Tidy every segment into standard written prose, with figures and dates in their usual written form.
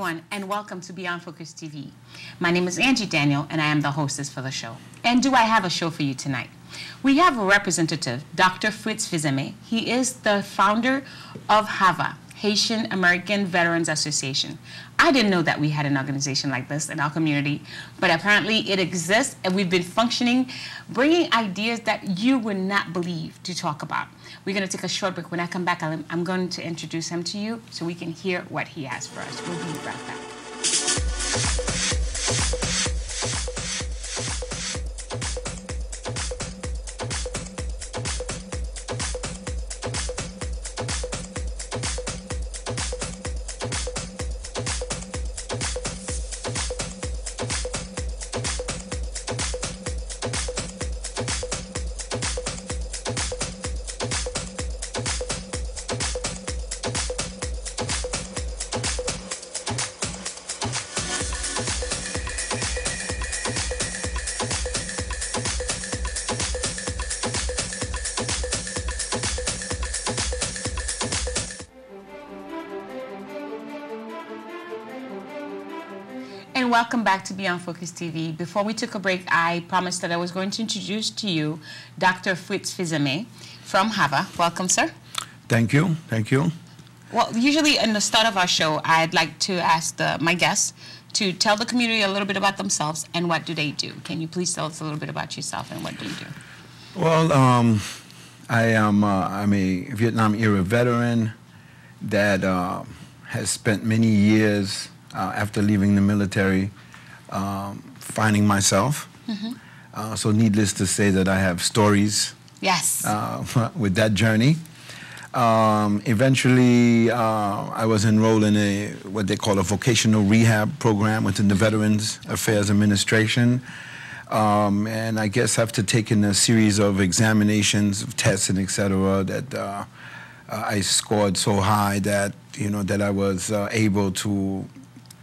everyone, and welcome to Beyond Focus TV. My name is Angie Daniel, and I am the hostess for the show. And do I have a show for you tonight? We have a representative, Dr. Fritz-Aime. He is the founder of HAVA, Haitian American Veterans Association. I didn't know that we had an organization like this in our community, but apparently it exists, and we've been functioning, bringing ideas that you would not believe to talk about. We're going to take a short break. When I come back, I'm going to introduce him to you so we can hear what he has for us. We'll be right back. And welcome back to Beyond Focus TV. Before we took a break, I promised that I was going to introduce to you Dr. Fritz-Aime from HAVA. Welcome, sir. Thank you. Thank you. Well, usually in the start of our show, I'd like to ask my guests to tell the community a little bit about themselves and what do they do. Can you please tell us a little bit about yourself and what do you do? Well, I'm a Vietnam-era veteran that has spent many years after leaving the military, finding myself. Mm-hmm. So needless to say that I have stories. Yes. With that journey. Eventually, I was enrolled in what they call a vocational rehab program within the Veterans Affairs Administration. And I guess after taking a series of examinations, of tests, and et cetera, that I scored so high that, that I was able to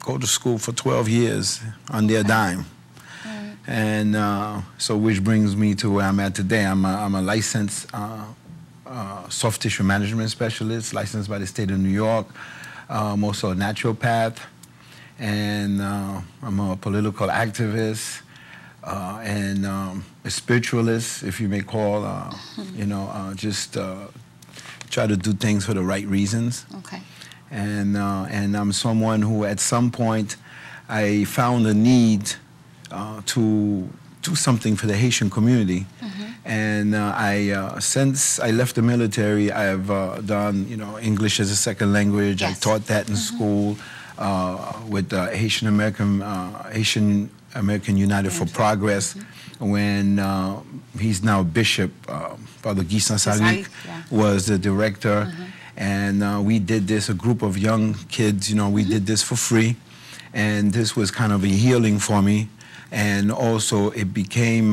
go to school for 12 years on their dime. Right. And so which brings me to where I'm at today. I'm a licensed soft tissue management specialist, licensed by the state of New York. I'm also a naturopath, and I'm a political activist and a spiritualist, if you may call, just try to do things for the right reasons. Okay. And I'm someone who, at some point, I found a need to do something for the Haitian community. Mm-hmm. And since I left the military, I've done, English as a second language. Yes. I taught that in mm-hmm. school with Haitian American United for Progress. Mm-hmm. When he's now Bishop, Father Guy Saint-Salic was the director. Mm-hmm. And we did this, a group of young kids, we mm-hmm. did this for free. And this was kind of a healing for me. And also it became,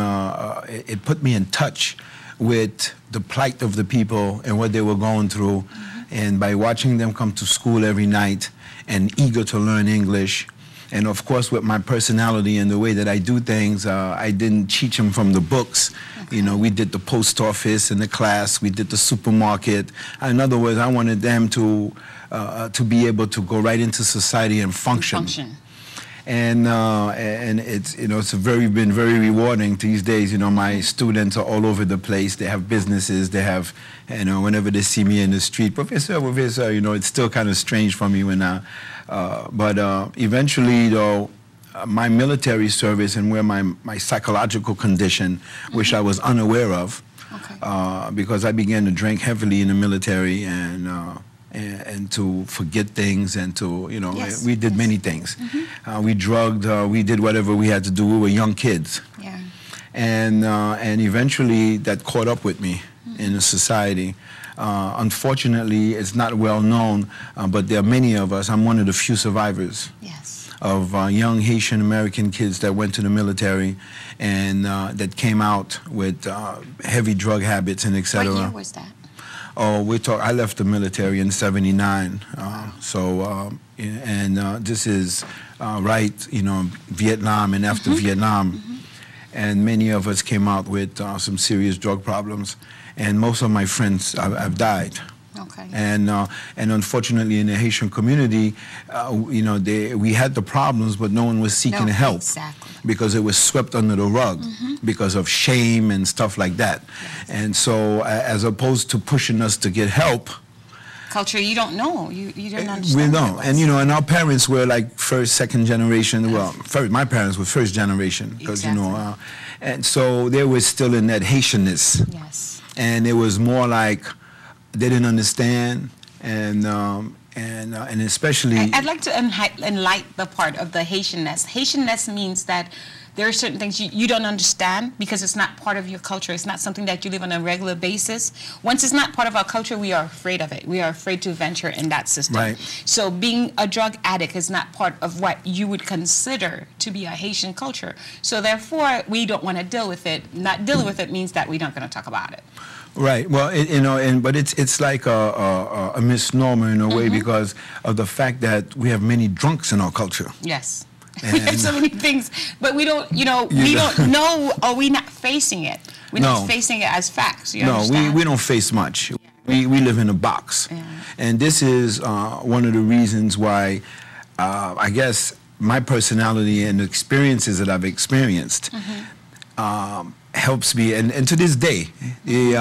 it put me in touch with the plight of the people and what they were going through. Mm-hmm. And by watching them come to school every night and eager to learn English, and of course with my personality and the way that I do things, I didn't teach them from the books. Okay. We did the post office in the class, we did the supermarket. In other words, I wanted them to be able to go right into society and function. And it's it's been very rewarding these days. My students are all over the place. They have businesses. They have whenever they see me in the street, professor, it's still kind of strange for me when but eventually though, my military service and where my psychological condition, mm-hmm. which I was unaware of, okay. Because I began to drink heavily in the military and to forget things and to, yes. we did many things. Mm-hmm. We drugged, we did whatever we had to do. We were young kids. Yeah. And eventually that caught up with me mm-hmm. in the society. Unfortunately, it's not well known, but there are many of us. I'm one of the few survivors. Yes. Of young Haitian American kids that went to the military and that came out with heavy drug habits and et cetera. What year was that? Oh, I left the military in '79. This is right, Vietnam and after mm-hmm. Vietnam. Mm-hmm. And many of us came out with some serious drug problems. And most of my friends have died. Okay. And unfortunately, in the Haitian community, you know, we had the problems, but no one was seeking help. Exactly. Because it was swept under the rug because of shame and stuff like that. Yes. And so, as opposed to pushing us to get help, culture you don't know, you don't understand. We don't, and you know, and our parents were like first, second generation. Well, my parents were first generation because you know, and so they were still in that Haitianness. Yes. And it was more like they didn't understand, and especially. I'd like to enlighten the part of the Haitianness. Haitianness means that there are certain things you don't understand because it's not part of your culture. It's not something that you live on a regular basis. Once it's not part of our culture, we are afraid of it. We are afraid to venture in that system. Right. So being a drug addict is not part of what you would consider to be a Haitian culture. So therefore, we don't want to deal with it. Not dealing with it means that we're not going to talk about it. Right. Well, you know, but it's like a misnomer in a way because of the fact that we have many drunks in our culture. Yes. We have so many things, but we don't, you know, we don't know, or we're not facing it. We're not facing it as facts. You understand? we don't face much. We live in a box. And this is one of the reasons why I guess my personality and the experiences that I've experienced helps me, and to this day, the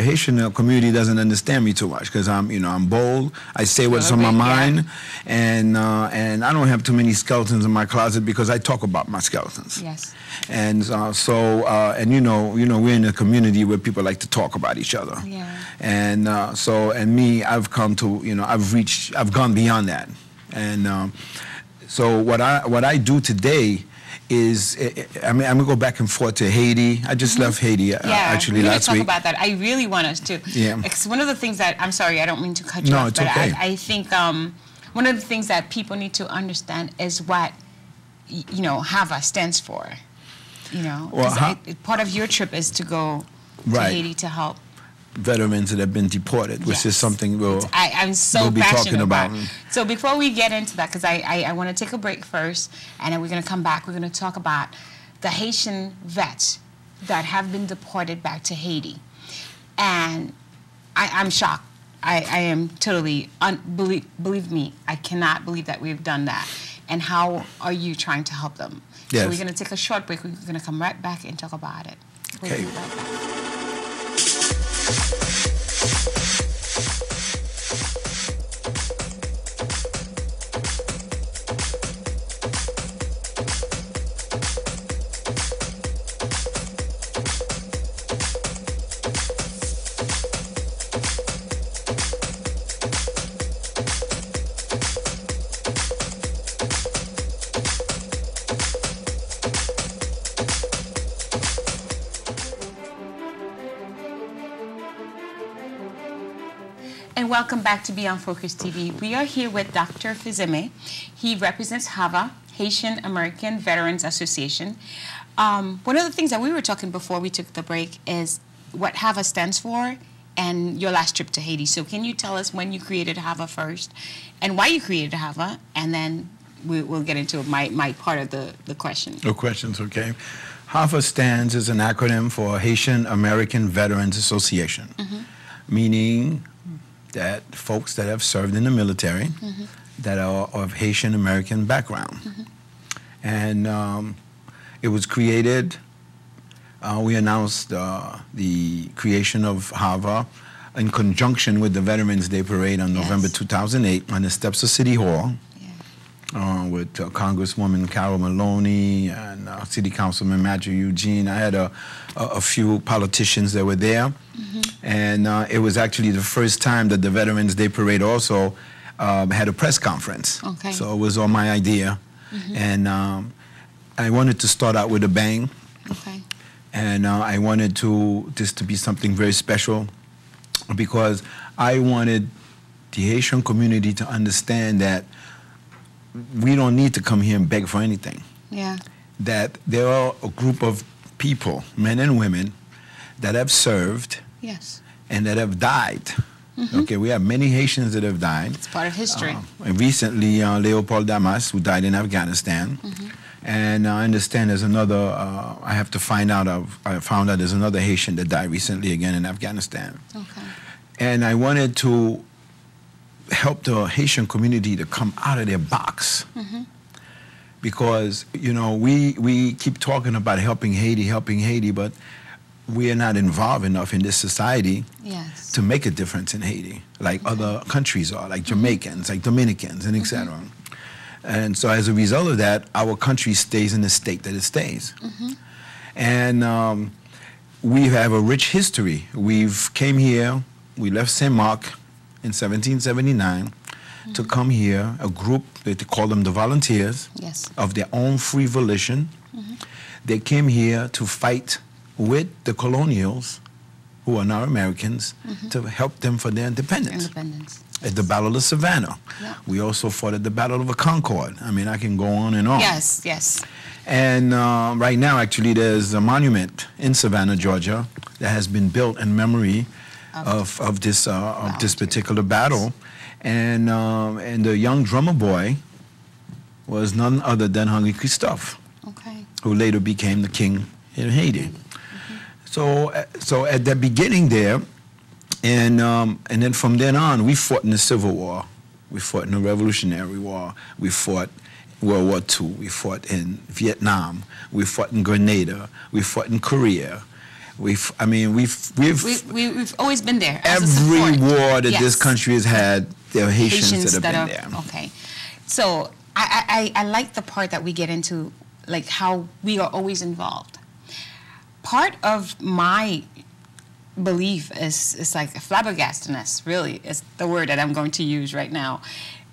Haitian community doesn't understand me too much because I'm bold. I say what's on my mind, and I don't have too many skeletons in my closet because I talk about my skeletons. Yes. And and you know we're in a community where people like to talk about each other. Yeah. And and me, I've come to I've gone beyond that, and so what I do today is, I'm gonna go back and forth to Haiti. I just left Haiti actually last week. Talk about that. I really want us to. Yeah. It's one of the things that, I'm sorry, I don't mean to cut you off, it's but okay. I think one of the things that people need to understand is what HAVA stands for. You know, well, part of your trip is to go to Haiti to help veterans that have been deported, which is something I'm so we'll be passionate talking about. So before we get into that, because I want to take a break first, and then we're going to come back, we're going to talk about the Haitian vets that have been deported back to Haiti. And I'm shocked. I am totally, believe me, I cannot believe that we've done that. And how are you trying to help them? Yes. So we're going to take a short break. We're going to come right back and talk about it. We'll be right back. And welcome back to Beyond Focus TV. We are here with Dr. Fils-Aime. He represents HAVA, Haitian American Veterans Association. One of the things that we were talking before we took the break is what HAVA stands for and your last trip to Haiti. So can you tell us when you created HAVA first and why you created HAVA, and then we'll get into my part of the question. No questions, okay. HAVA stands as an acronym for Haitian American Veterans Association, meaning that folks that have served in the military that are of Haitian American background. And it was created, we announced the creation of HAVA in conjunction with the Veterans Day Parade on November 2008 on the steps of City Hall with Congresswoman Carol Maloney and City Councilman Matthew Eugene. I had a few politicians that were there. And it was actually the first time that the Veterans Day Parade also had a press conference. Okay. So it was on my idea. And I wanted to start out with a bang. Okay. And I wanted this to be something very special because I wanted the Haitian community to understand that we don't need to come here and beg for anything. Yeah. That there are a group of people, men and women, that have served and that have died. Okay, we have many Haitians that have died. It's part of history. And recently, Leopold Damas, who died in Afghanistan. And I understand there's another, I have to find out, I found out there's another Haitian that died recently again in Afghanistan. Okay. And I wanted to help the Haitian community to come out of their box. Because, you know, we keep talking about helping Haiti, but we are not involved enough in this society to make a difference in Haiti, like other countries are, like Jamaicans, like Dominicans, and etc. And so as a result of that, our country stays in the state that it stays. And we have a rich history. We've came here, we left St. Mark in 1779 to come here, a group, they call them the volunteers, of their own free volition. They came here to fight with the colonials, who are now Americans, to help them for their independence. At the Battle of Savannah. We also fought at the Battle of Concord. I mean, I can go on and on. And right now, actually, there's a monument in Savannah, Georgia, that has been built in memory of this particular battle. And the young drummer boy was none other than Henri Christophe, who later became the king in Haiti. So at the beginning there, and then from then on, we fought in the Civil War, we fought in the Revolutionary War, we fought World War II, we fought in Vietnam, we fought in Grenada, we fought in Korea. We've always been there. Every war that this country has had, there are Haitians that have been there. So I like the part that we get into, like how we are always involved. Part of my belief is like flabbergastedness, really, is the word that I'm going to use right now,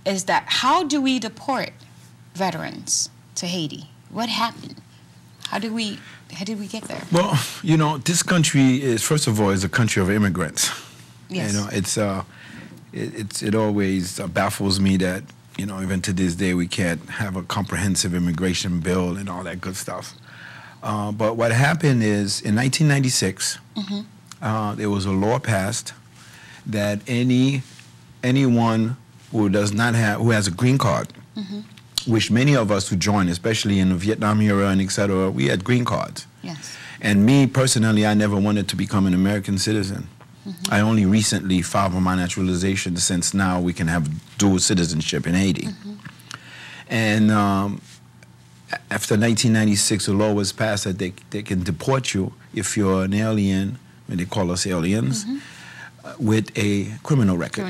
is that how do we deport veterans to Haiti? What happened? How did we get there? Well, you know, this country is, first of all, is a country of immigrants. You know, it always baffles me that, you know, even to this day we can't have a comprehensive immigration bill and all that good stuff. But what happened is in 1996, there was a law passed that anyone who has a green card, which many of us who joined, especially in the Vietnam era and etc., we had green cards. And me personally, I never wanted to become an American citizen. I only recently filed for my naturalization, since now we can have dual citizenship in Haiti. And after 1996, a law was passed that they can deport you if you're an alien, when they call us aliens, with a criminal record.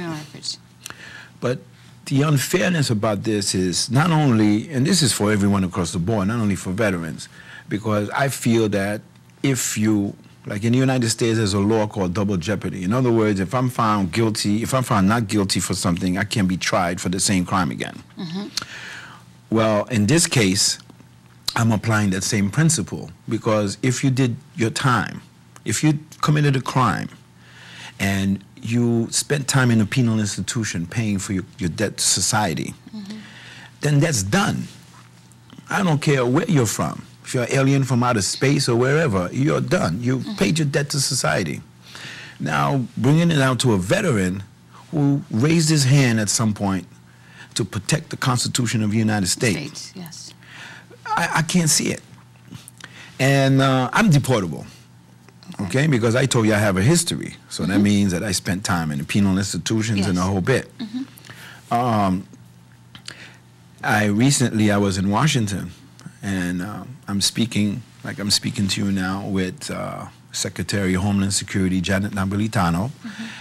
But the unfairness about this is not only, and this is for everyone across the board, not only for veterans, because I feel that if you, like in the United States, there's a law called double jeopardy. In other words, if I'm found not guilty for something, I can't be tried for the same crime again. Well, in this case, I'm applying that same principle, because if you did your time, if you committed a crime and you spent time in a penal institution paying for your debt to society, then that's done. I don't care where you're from. If you're an alien from outer space or wherever, you're done. You paid your debt to society. Now, bringing it out to a veteran who raised his hand at some point to protect the Constitution of the United States. I can't see it. And I'm deportable, okay? Because I told you I have a history. So that means that I spent time in the penal institutions and the whole bit. Recently I was in Washington, and I'm speaking, like I'm speaking to you now, with Secretary of Homeland Security, Janet Napolitano,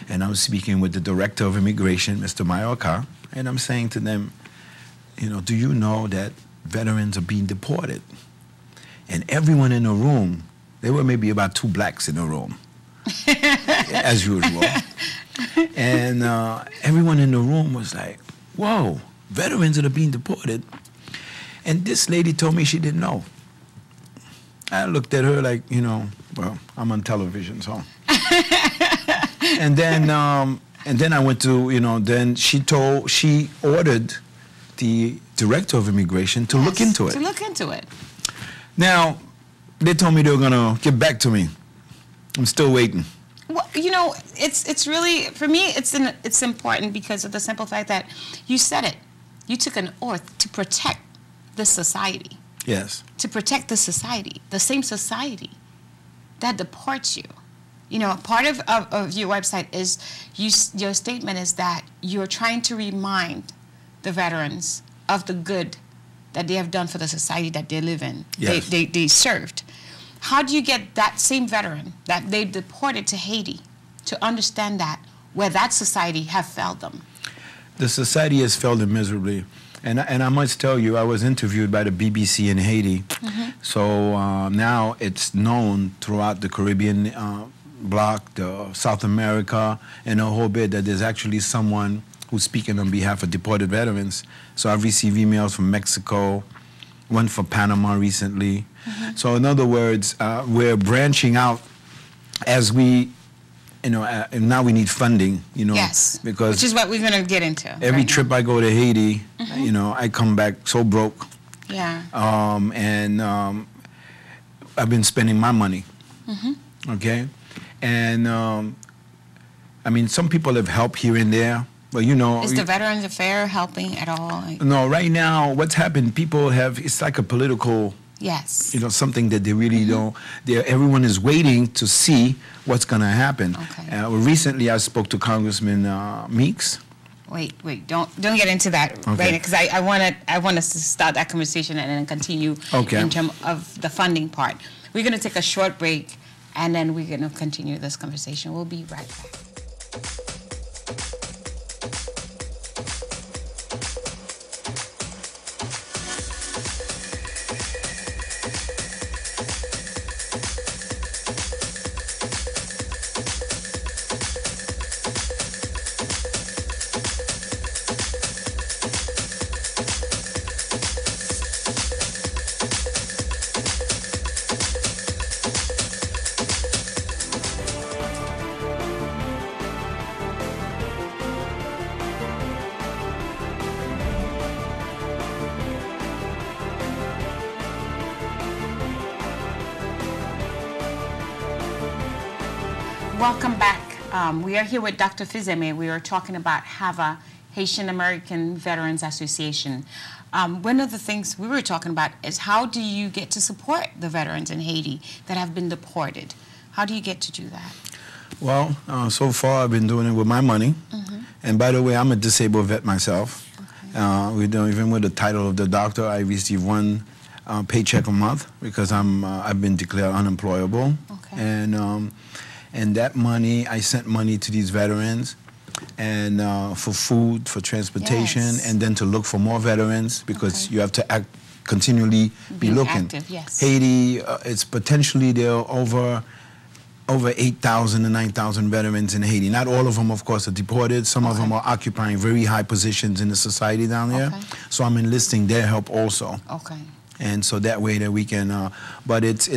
and I'm speaking with the Director of Immigration, Mr. Mayorkas, and I'm saying to them, you know, do you know that veterans are being deported? And everyone in the room, there were maybe about 2 blacks in the room, as usual. And everyone in the room was like, whoa, veterans that are being deported. And this lady told me she didn't know. I looked at her like, you know, well, I'm on television, so. And then I went to, you know, then she ordered the Director of Immigration to look into it. To look into it. Now, they told me they were gonna get back to me. I'm still waiting. Well, you know, it's really, for me, it's important because of the simple fact that you said it. You took an oath to protect this society. Yes. To protect the society, the same society that deports you. You know, part of your website is, your statement is that you're trying to remind the veterans of the good that they have done for the society that they live in, yes. they served. How do you get that same veteran that they deported to Haiti to understand that, where that society have failed them? The society has failed them miserably. And I must tell you, I was interviewed by the BBC in Haiti. Mm-hmm. So now it's known throughout the Caribbean bloc, the South America, and a whole bit that there's actually someone who's speaking on behalf of deported veterans. So I've received emails from Mexico, one for Panama recently. Mm-hmm. So in other words, we're branching out as we, you know, and now we need funding, you know. Yes, because which is what we're going to get into. Every trip now. I go to Haiti, mm-hmm. you know, I come back so broke. Yeah. I've been spending my money, mm-hmm. okay? And, I mean, some people have helped here and there, but, you know... Is the Veterans Affairs helping at all? Like, no, right now, what's happened, people have... It's like a political... Yes. You know, something that they really don't... Everyone is waiting to see what's going to happen. Okay. Recently, I spoke to Congressman Meeks. Wait, don't get into that okay. right now, because I want us to start that conversation and then continue okay. in terms of the funding part. We're going to take a short break, and then we're going to continue this conversation. We'll be right back. Welcome back. We are here with Dr. Fils-Aime. We are talking about HAVA, Haitian American Veterans Association. One of the things we were talking about is, how do you get to support the veterans in Haiti that have been deported? How do you get to do that? Well, so far I've been doing it with my money. Mm-hmm. And by the way, I'm a disabled vet myself. Okay. Even with the title of the doctor, I receive one paycheck a month because I've been declared unemployable. Okay. And that money, I sent money to these veterans, and for food, for transportation, yes. and then to look for more veterans, because okay. you have to continually be looking. Active, yes. Haiti, it's potentially there are over 8,000 to 9,000 veterans in Haiti. Not all of them, of course, are deported. Some okay. of them are occupying very high positions in the society down there. Okay. So I'm enlisting their help also. Okay. And so that way that we can, but it's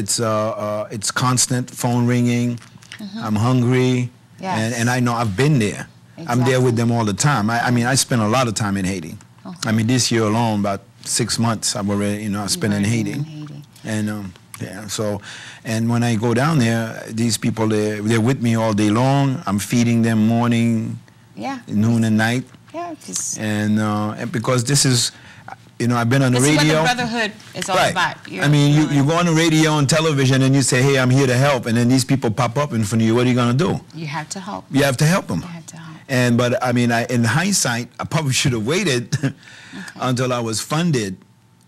constant phone ringing. Mm-hmm. I'm hungry, yes. and I know I've been there. Exactly. I'm there with them all the time. I mean, I spend a lot of time in Haiti. Okay. I mean, this year alone, about 6 months I've already, I spent in Haiti. And yeah, so, and when I go down there, these people, they're with me all day long. I'm feeding them morning, yeah. noon, and night. Yeah, and because this is, I've been on the radio. This is what the brotherhood is all about. I mean, you go on the radio and television and you say, hey, I'm here to help, and then these people pop up in front of you. What are you going to do? You have to help. You have to help them. You have to help. But I mean, in hindsight, I probably should have waited okay. until I was funded.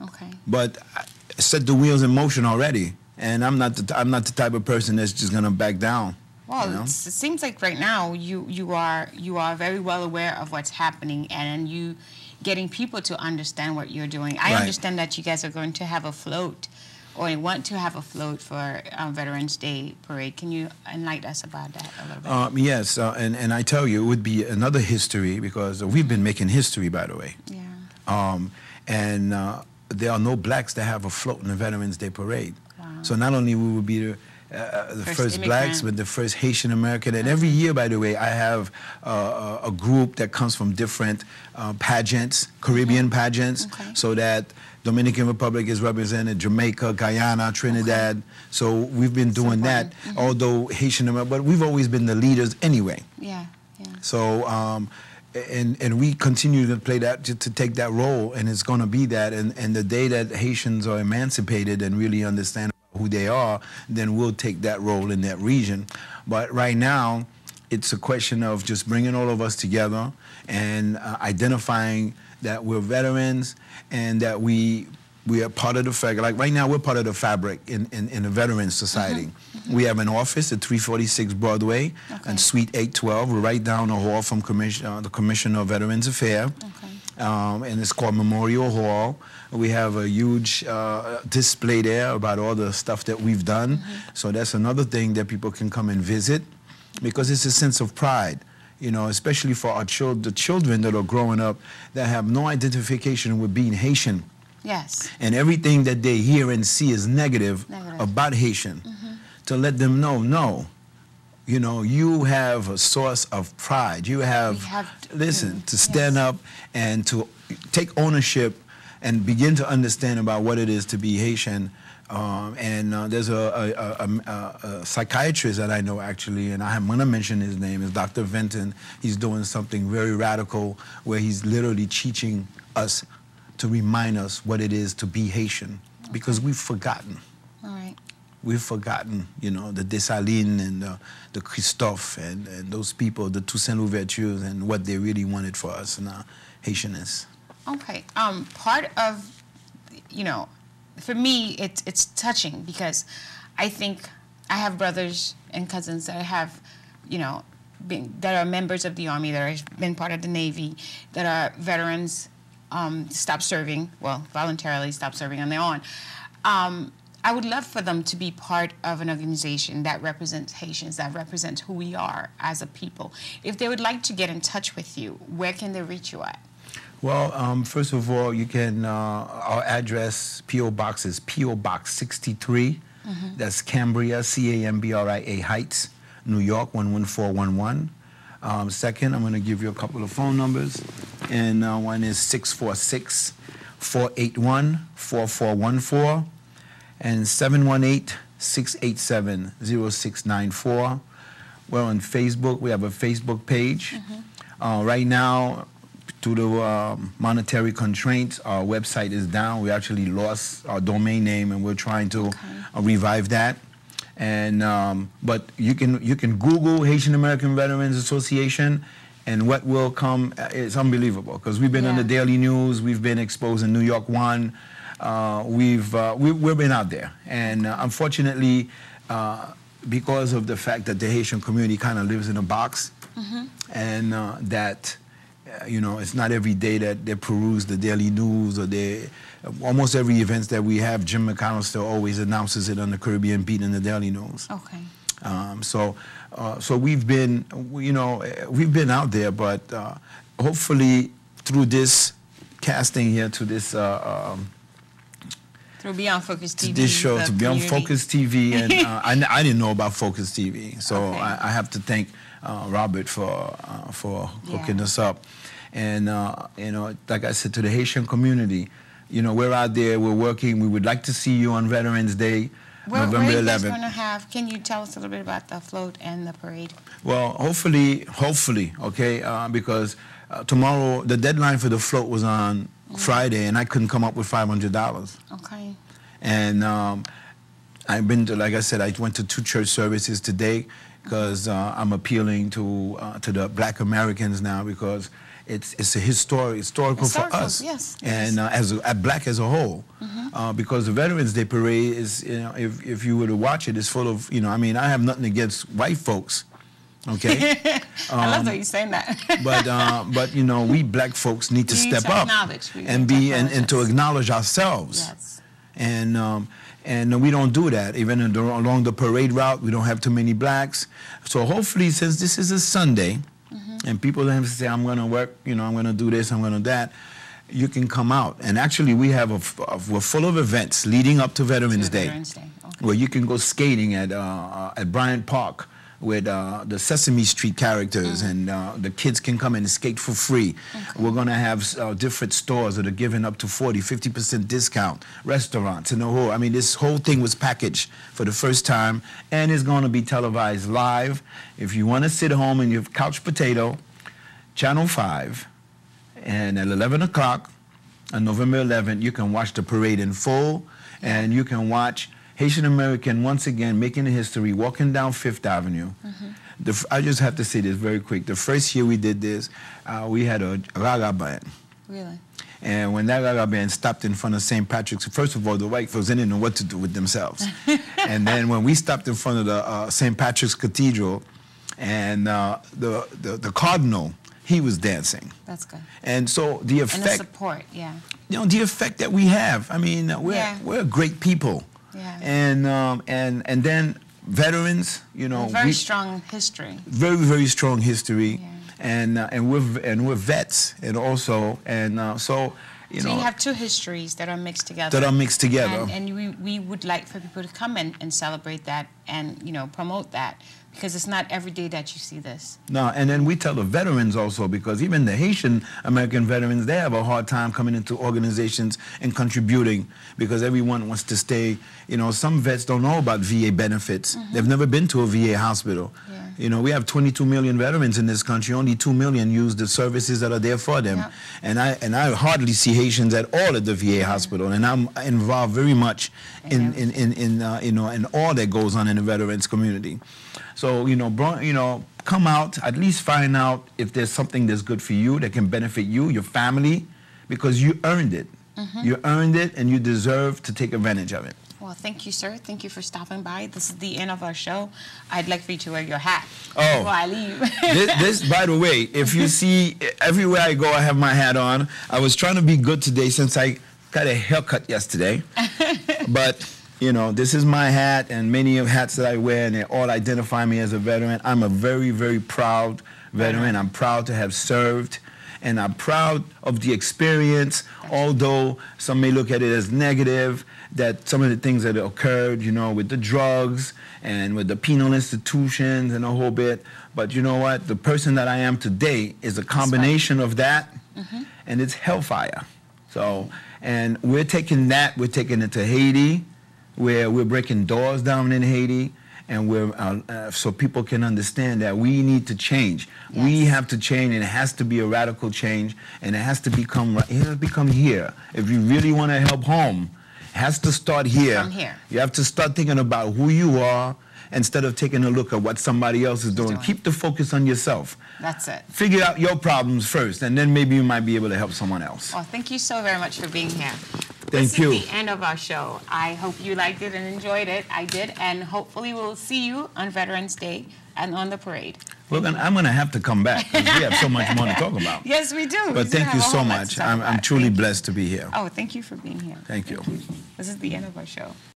Okay. But I set the wheels in motion already, and I'm not the type of person that's just going to back down. Well, it seems like right now you are very well aware of what's happening, and you getting people to understand what you're doing. I understand that you guys are going to have a float, or want to have a float for Veterans Day Parade. Can you enlighten us about that a little bit? Yes, and I tell you, it would be another history, because we've been making history, by the way. Yeah. And there are no blacks that have a float in the Veterans Day Parade. Wow. So not only we will be the first blacks, but the first Haitian American. And every year, by the way, I have a group that comes from different pageants, Caribbean pageants, so that Dominican Republic is represented, Jamaica, Guyana, Trinidad. So we've been doing that, although Haitian American, but we've always been the leaders anyway. Yeah, yeah. So, and we continue to play that, to take that role, and it's going to be that. And the day that Haitians are emancipated and really understand who they are, then we'll take that role in that region. But right now, it's a question of just bringing all of us together and identifying that we're veterans and that we are part of the fabric. Like right now, we're part of the fabric in the Veterans Society. We have an office at 346 Broadway and Suite 812. We're right down the hall from the Commissioner of Veterans Affairs. And it's called Memorial Hall. We have a huge display there about all the stuff that we've done. So that's another thing that people can come and visit, because it's a sense of pride, you know, especially for our the children that are growing up that have no identification with being Haitian. Yes. And everything that they hear and see is negative. About Haitian. To let them know, no, you know, you have a source of pride. You have, listen, to stand up and to take ownership and begin to understand about what it is to be Haitian. There's a psychiatrist that I know, actually, and I'm going to mention his name, is Dr. Venton. He's doing something very radical where he's literally teaching us to remind us what it is to be Haitian, because we've forgotten. All right. We've forgotten, you know, the Dessalines and the Christophe and those people, the Toussaint Louvertures, and what they really wanted for us and Haitianness. Okay. Part of, you know, for me, it's touching, because I think I have brothers and cousins that have, you know, that are members of the Army, that have been part of the Navy, that are veterans, stopped serving, well, voluntarily stopped serving on their own. I would love for them to be part of an organization that represents Haitians, that represents who we are as a people. If they would like to get in touch with you, where can they reach you at? Well, first of all, you can, our address, P.O. Box is P.O. Box 63. That's Cambria, C-A-M-B-R-I-A Heights, New York, 11411. Second, I'm going to give you a couple of phone numbers. And one is 646-481-4414 and 718-687-0694. We're on Facebook. We have a Facebook page. Right now, due to monetary constraints, our website is down. We actually lost our domain name, and we're trying to revive that. And but you can Google Haitian American Veterans Association, and what will come is unbelievable, because we've been on the daily news, we've been exposed in New York One, we've been out there, and unfortunately, because of the fact that the Haitian community kind of lives in a box, and that you know, it's not every day that they peruse the daily news, or they almost every event that we have, Jim McConnell always announces it on the Caribbean Beat in the daily news. Okay. So we've been, you know, we've been out there, but hopefully through this casting here to this through Beyond Focus TV, to this show, to Beyond Focus TV, and I didn't know about Focus TV, so I have to thank Robert for hooking us up. And you know, like I said, to the Haitian community, you know, we're out there, we're working. We would like to see you on Veterans Day, November 11th. Where are you guys going to have? Can you tell us a little bit about the float and the parade? Well, hopefully, okay, because tomorrow the deadline for the float was on Friday, and I couldn't come up with $500. Okay. And I've been to, like I said, I went to 2 church services today, because I'm appealing to the Black Americans now, because it's a historical for us, and as Black as a whole, because the Veterans Day parade is, you know, if you were to watch it, it's full of, you know, I mean, I have nothing against white folks, okay. I love that you're saying that. but you know, we Black folks need to step up and to acknowledge ourselves. Yes. And we don't do that. Even along the parade route, we don't have too many Blacks. So hopefully, since this is a Sunday, and people don't have to say, I'm going to work, you know, I'm going to do this, I'm going to do that, you can come out. And actually, we have we're full of events leading up to Veterans Day, where you can go skating at Bryant Park with the Sesame Street characters, and the kids can come and skate for free. We're going to have different stores that are giving up to 40–50% discount, restaurants, and the whole, I mean, this whole thing was packaged for the first time, and it's going to be televised live. If you want to sit home and you have couch potato, Channel 5, and at 11 o'clock on November 11th, you can watch the parade in full, and you can watch Haitian American, once again, making history, walking down Fifth Avenue. I just have to say this very quick. The first year we did this, we had a Raga band. Really? And when that Raga band stopped in front of St. Patrick's, first of all, the white folks didn't know what to do with themselves. And then when we stopped in front of the St. Patrick's Cathedral, and the Cardinal, he was dancing. That's good. And so the effect... And the support, yeah. You know, the effect that we have. I mean, we're great people. Yeah. And then veterans, you know... Very strong history. Very, very strong history. Yeah. And we're vets, and also, so you know... So you have two histories that are mixed together. And we would like for people to come and celebrate that and, you know, promote that, because it's not every day that you see this. No, and then we tell the veterans also, because even the Haitian American veterans, they have a hard time coming into organizations and contributing, because everyone wants to stay. You know, some vets don't know about VA benefits. They've never been to a VA hospital. Yeah. You know, we have 22 million veterans in this country. Only 2 million use the services that are there for them. Yep. And I hardly see Haitians at all at the VA hospital. And I'm involved very much in you know, in all that goes on in the veterans community. So, you know, come out, at least find out if there's something that's good for you, that can benefit you, your family, because you earned it. You earned it, and you deserve to take advantage of it. Well, thank you, sir. Thank you for stopping by. This is the end of our show. I'd like for you to wear your hat before I leave. this, by the way, if you see, everywhere I go, I have my hat on. I was trying to be good today since I got a haircut yesterday. But... you know, this is my hat, and many of hats that I wear, and they all identify me as a veteran. I'm a very, very proud veteran. I'm proud to have served, and I'm proud of the experience, although some may look at it as negative, that some of the things that occurred, you know, with the drugs and with the penal institutions and a whole bit. But you know what? The person that I am today is a combination of that, and it's hellfire. So, and we're taking it to Haiti, where we're breaking doors down in Haiti, and we're so people can understand that we need to change. Yes. We have to change, and it has to be a radical change, and it has to become here. If you really want to help home, it has to start here. From here. You have to start thinking about who you are instead of taking a look at what somebody else is doing. Keep the focus on yourself. That's it. Figure out your problems first, and then maybe you might be able to help someone else. Well, thank you so very much for being here. Thank you. This is the end of our show. I hope you liked it and enjoyed it. I did, and hopefully we'll see you on Veterans Day and on the parade. Well, I'm going to have to come back, because we have so much more to talk about. Yes, we do. But thank you so much. I'm truly blessed to be here. Oh, thank you for being here. Thank you. This is the end of our show.